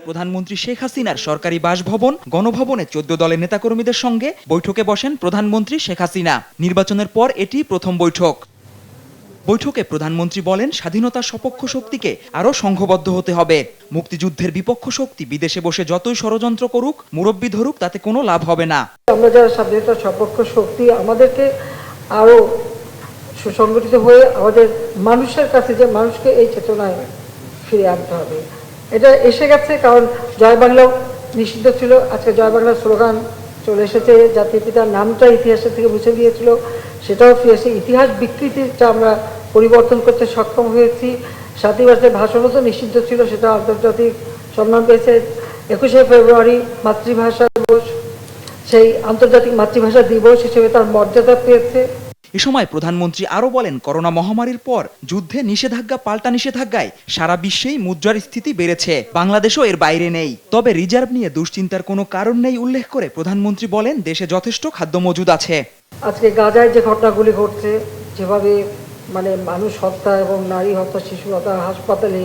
প্রধানমন্ত্রী শেখ হাসিনার সরকারি বাসভবন গণভবনে 14 দলের নেতাকর্মীদের সঙ্গে বৈঠকে বসেন প্রধানমন্ত্রী শেখ হাসিনা। নির্বাচনের পর এটি প্রথম বৈঠক। বৈঠকে প্রধানমন্ত্রী বলেন, স্বাধীনতার সপক্ষ শক্তিকে আরও সংঘবদ্ধ হতে হবে। মুক্তিযুদ্ধের বিপক্ষ শক্তি বিদেশে বসে যতই ষড়যন্ত্র করুক, মুরব্বি ধরুক, তাতে কোনো লাভ হবে না। আমরা যারা স্বাধীনতার সপক্ষ শক্তি, আমাদেরকে আরো সুসংগঠিত হয়ে আমাদের মানুষের কাছে, যে মানুষকে এই চেতনায় ফিরে আনতে হবে। এটা এসে গেছে, কারণ জয় বাংলাও নিষিদ্ধ ছিল, আজকে জয় বাংলার স্লোগান চলে এসেছে। জাতির পিতার নামটা ইতিহাসের থেকে মুছে গিয়েছিল, সেটাও ফিরে এসে ইতিহাস বিকৃতিটা আমরা পরিবর্তন করতে সক্ষম হয়েছি। 7ই মার্চের ভাষণও তো নিষিদ্ধ ছিল, সেটা আন্তর্জাতিক সম্মান পেয়েছে। 21শে ফেব্রুয়ারি মাতৃভাষা দিবস, সেই আন্তর্জাতিক মাতৃভাষা দিবস হিসেবে তার মর্যাদা পেয়েছে। এ সময় প্রধানমন্ত্রী আরও বলেন, করোনা মহামারীর পর যুদ্ধে নিষেধাজ্ঞা পাল্টা নিষেধাজ্ঞায় সারা বিশ্বেই মুদ্রার স্থিতি বেড়েছে, বাংলাদেশও এর বাইরে নেই। তবে রিজার্ভ নিয়ে দুশ্চিন্তার কোনো কারণ নেই উল্লেখ করে প্রধানমন্ত্রী বলেন, দেশে যথেষ্ট খাদ্য মজুদ আছে। আজকে গাজায় যে ঘটনাগুলি ঘটছে, যেভাবে মানুষ হত্যা এবং নারী হত্যা, শিশু হত্যা, হাসপাতালে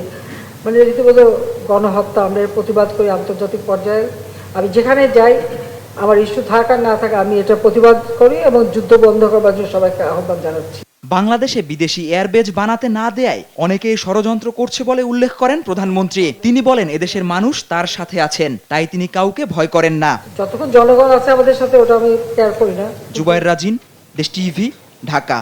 রীতিমতো গণহত্যা, আমরা এর প্রতিবাদ করি আন্তর্জাতিক পর্যায়ে। আমি যেখানে যাই, আমার ইস্যু থাক আর না থাকা, আমি এটা প্রতিবাদ করি এবং যুদ্ধ বন্ধ করবার জন্য সবাইকে আহ্বান জানাচ্ছি। বাংলাদেশে বিদেশি এয়ারবেজ বানাতে না দেয়ায় অনেকেই ষড়যন্ত্র করছে বলে উল্লেখ করেন প্রধানমন্ত্রী। তিনি বলেন, এদেশের মানুষ তার সাথে আছেন, তাই তিনি কাউকে ভয় করেন না। যতক্ষণ জনগণ আছে আমাদের সাথে, ওটা আমি কেয়ার করি না। জুবায়ের রাজিন, দেশ টিভি, ঢাকা।